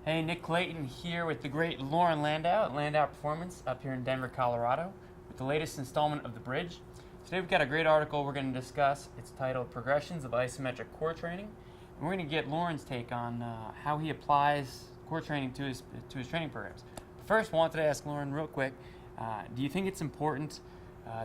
Hey, Nick Clayton here with the great Loren Landow at Landow Performance up here in Denver, Colorado with the latest installment of The Bridge. Today we've got a great article we're going to discuss. It's titled Progressions of Isometric Core Training. And we're going to get Loren's take on how he applies core training to his training programs. First, I wanted to ask Loren real quick, do you think it's important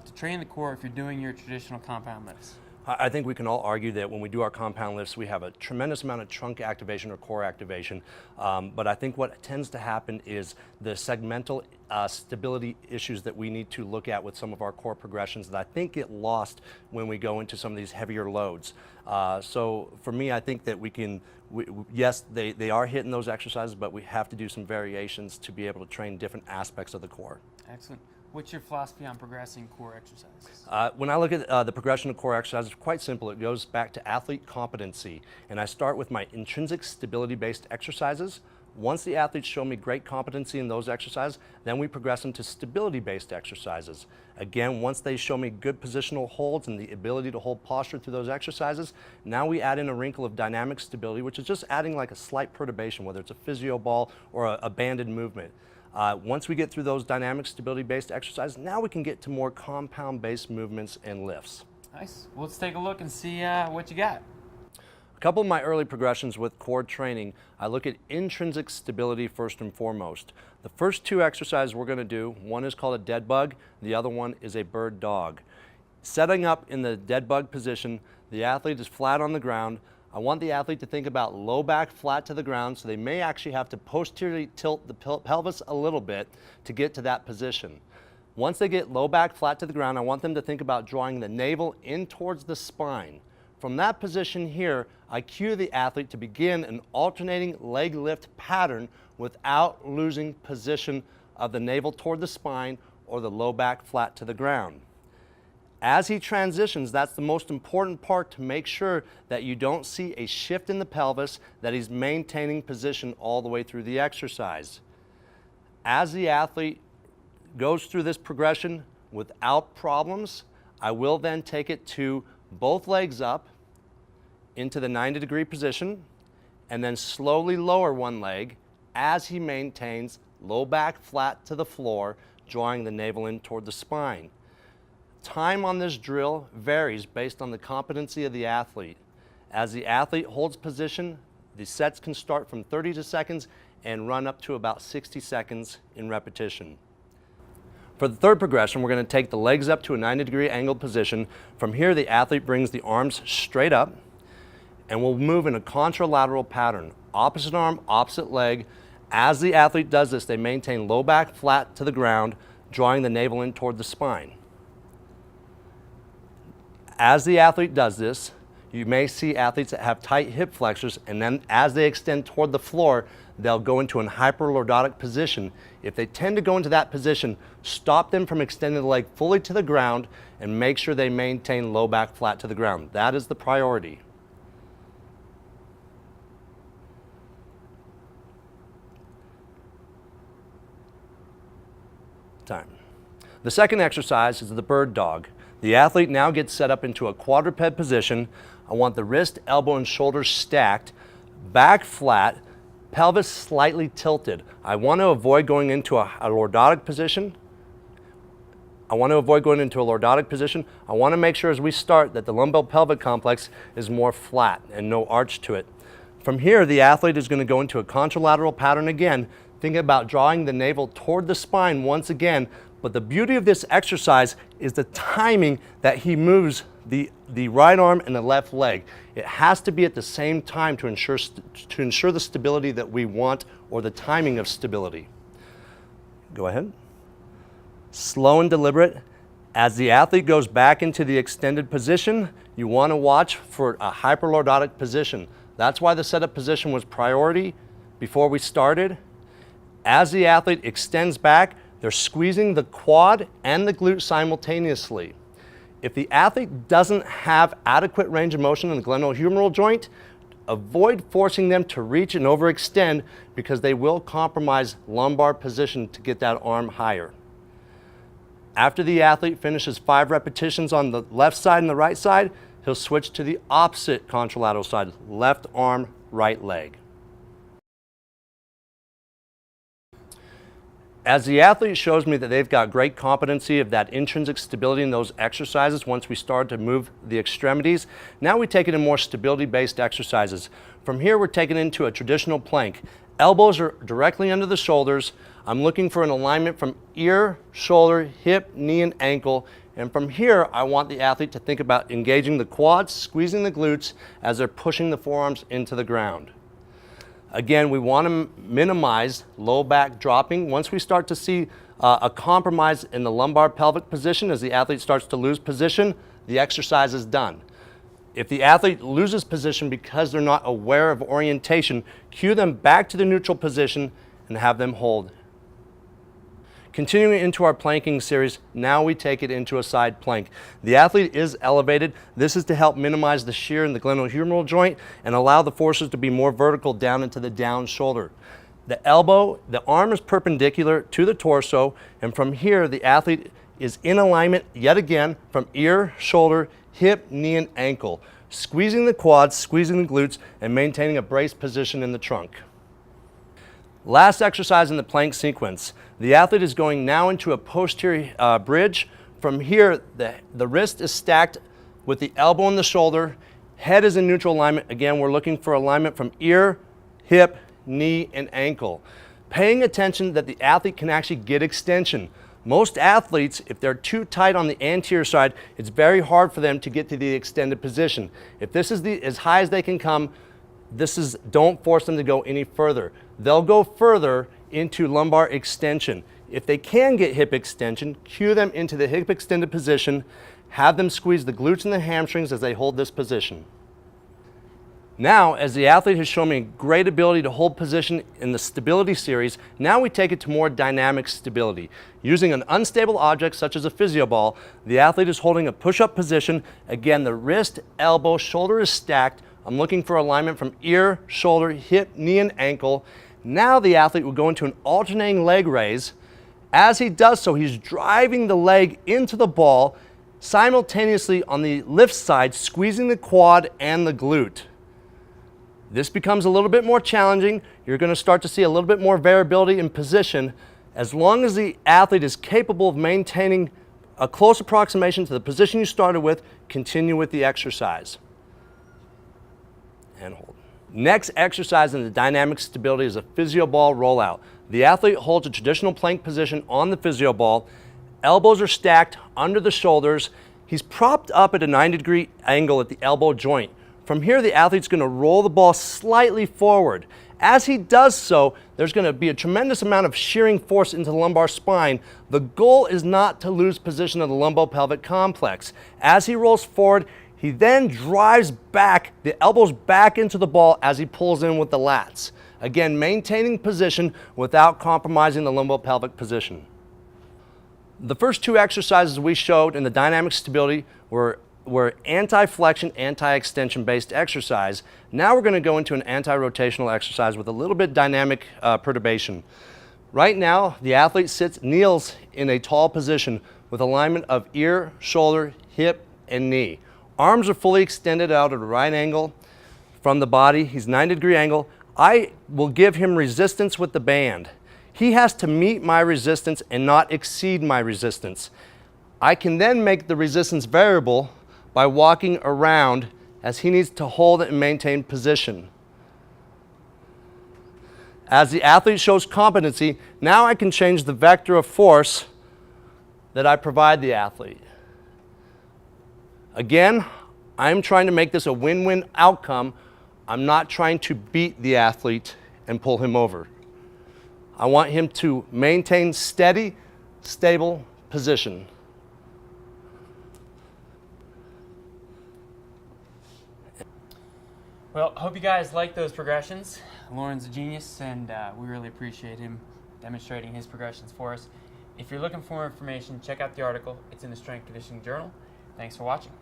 to train the core if you're doing your traditional compound lifts? I think we can all argue that when we do our compound lifts, we have a tremendous amount of trunk activation or core activation. But I think what tends to happen is the segmental stability issues that we need to look at with some of our core progressions that I think get lost when we go into some of these heavier loads. So for me, I think that yes, they are hitting those exercises, but we have to do some variations to be able to train different aspects of the core. Excellent. What's your philosophy on progressing core exercises? When I look at the progression of core exercises, it's quite simple. It goes back to athlete competency. And I start with my intrinsic stability-based exercises. Once the athletes show me great competency in those exercises, then we progress them to stability-based exercises. Again, once they show me good positional holds and the ability to hold posture through those exercises, now we add in a wrinkle of dynamic stability, which is just adding like a slight perturbation, whether it's a physio ball or a banded movement. Once we get through those dynamic stability-based exercises, now we can get to more compound-based movements and lifts. Nice. Well, let's take a look and see what you got. A couple of my early progressions with core training, I look at intrinsic stability first and foremost. The first two exercises we're going to do, one is called a dead bug, the other one is a bird dog. Setting up in the dead bug position, the athlete is flat on the ground. I want the athlete to think about low back flat to the ground, so they may actually have to posteriorly tilt the pelvis a little bit to get to that position. Once they get low back flat to the ground, I want them to think about drawing the navel in towards the spine. From that position here, I cue the athlete to begin an alternating leg lift pattern without losing position of the navel toward the spine or the low back flat to the ground. As he transitions, that's the most important part, to make sure that you don't see a shift in the pelvis, that he's maintaining position all the way through the exercise. As the athlete goes through this progression without problems, I will then take it to both legs up into the 90-degree position and then slowly lower one leg as he maintains low back flat to the floor, drawing the navel in toward the spine. Time on this drill varies based on the competency of the athlete. As the athlete holds position, the sets can start from 30 seconds and run up to about 60 seconds in repetition. For the third progression, we're going to take the legs up to a 90-degree angled position. From here, the athlete brings the arms straight up, and we'll move in a contralateral pattern. Opposite arm, opposite leg. As the athlete does this, they maintain low back flat to the ground, drawing the navel in toward the spine. As the athlete does this, you may see athletes that have tight hip flexors, and then as they extend toward the floor, they'll go into an hyperlordotic position. If they tend to go into that position, stop them from extending the leg fully to the ground and make sure they maintain low back flat to the ground. That is the priority. Time. The second exercise is the bird dog. The athlete now gets set up into a quadruped position. I want the wrist, elbow, and shoulders stacked, back flat, pelvis slightly tilted. I want to avoid going into a lordotic position. I want to make sure as we start that the lumbo-pelvic complex is more flat and no arch to it. From here, the athlete is going to go into a contralateral pattern again, thinking about drawing the navel toward the spine once again. But the beauty of this exercise is the timing that he moves the right arm and the left leg. It has to be at the same time to ensure the stability that we want, or the timing of stability. Go ahead. Slow and deliberate. As the athlete goes back into the extended position, you want to watch for a hyperlordotic position. That's why the setup position was priority before we started. As the athlete extends back, they're squeezing the quad and the glute simultaneously. If the athlete doesn't have adequate range of motion in the glenohumeral joint, avoid forcing them to reach and overextend, because they will compromise lumbar position to get that arm higher. After the athlete finishes 5 repetitions on the left side and the right side, he'll switch to the opposite contralateral side, left arm, right leg. As the athlete shows me that they've got great competency of that intrinsic stability in those exercises, once we start to move the extremities, now we take it in more stability-based exercises. From here, we're taken into a traditional plank. Elbows are directly under the shoulders. I'm looking for an alignment from ear, shoulder, hip, knee, and ankle. And from here, I want the athlete to think about engaging the quads, squeezing the glutes as they're pushing the forearms into the ground. Again, we want to minimize low back dropping. Once we start to see a compromise in the lumbar pelvic position, as the athlete starts to lose position, the exercise is done. If the athlete loses position because they're not aware of orientation, cue them back to the neutral position and have them hold. Continuing into our planking series, now we take it into a side plank. The athlete is elevated. This is to help minimize the shear in the glenohumeral joint and allow the forces to be more vertical down into the down shoulder. The elbow, the arm is perpendicular to the torso, and from here the athlete is in alignment yet again from ear, shoulder, hip, knee, and ankle, squeezing the quads, squeezing the glutes, and maintaining a braced position in the trunk. Last exercise in the plank sequence. The athlete is going now into a posterior bridge. From here, the wrist is stacked with the elbow and the shoulder. Head is in neutral alignment. Again, we're looking for alignment from ear, hip, knee, and ankle. Paying attention that the athlete can actually get extension. Most athletes, if they're too tight on the anterior side, it's very hard for them to get to the extended position. If this is as high as they can come, don't force them to go any further. They'll go further into lumbar extension. If they can get hip extension, cue them into the hip extended position, have them squeeze the glutes and the hamstrings as they hold this position. Now, as the athlete has shown me great ability to hold position in the stability series, now we take it to more dynamic stability. Using an unstable object such as a physio ball, the athlete is holding a push-up position. Again, the wrist, elbow, shoulder is stacked. I'm looking for alignment from ear, shoulder, hip, knee, and ankle. Now the athlete will go into an alternating leg raise. As he does so, he's driving the leg into the ball, simultaneously on the lift side, squeezing the quad and the glute. This becomes a little bit more challenging. You're going to start to see a little bit more variability in position. As long as the athlete is capable of maintaining a close approximation to the position you started with, continue with the exercise. And hold. Next exercise in the dynamic stability is a physio ball rollout. The athlete holds a traditional plank position on the physio ball. Elbows are stacked under the shoulders. He's propped up at a 90-degree angle at the elbow joint. From here, the athlete's going to roll the ball slightly forward. As he does so, there's going to be a tremendous amount of shearing force into the lumbar spine. The goal is not to lose position of the lumbo-pelvic complex. As he rolls forward, he then drives back, the elbows back into the ball as he pulls in with the lats. Again, maintaining position without compromising the lumbo-pelvic position. The first two exercises we showed in the dynamic stability were anti-flexion, anti-extension based exercise. Now we're going to go into an anti-rotational exercise with a little bit dynamic perturbation. Right now, the athlete kneels in a tall position with alignment of ear, shoulder, hip, and knee. Arms are fully extended out at a right angle from the body. He's 90-degree angle. I will give him resistance with the band. He has to meet my resistance and not exceed my resistance. I can then make the resistance variable by walking around as he needs to hold and maintain position. As the athlete shows competency, now I can change the vector of force that I provide the athlete. Again, I'm trying to make this a win-win outcome. I'm not trying to beat the athlete and pull him over. I want him to maintain steady, stable position. Well, I hope you guys like those progressions. Loren's a genius, and we really appreciate him demonstrating his progressions for us. If you're looking for more information, check out the article. It's in the Strength Conditioning Journal. Thanks for watching.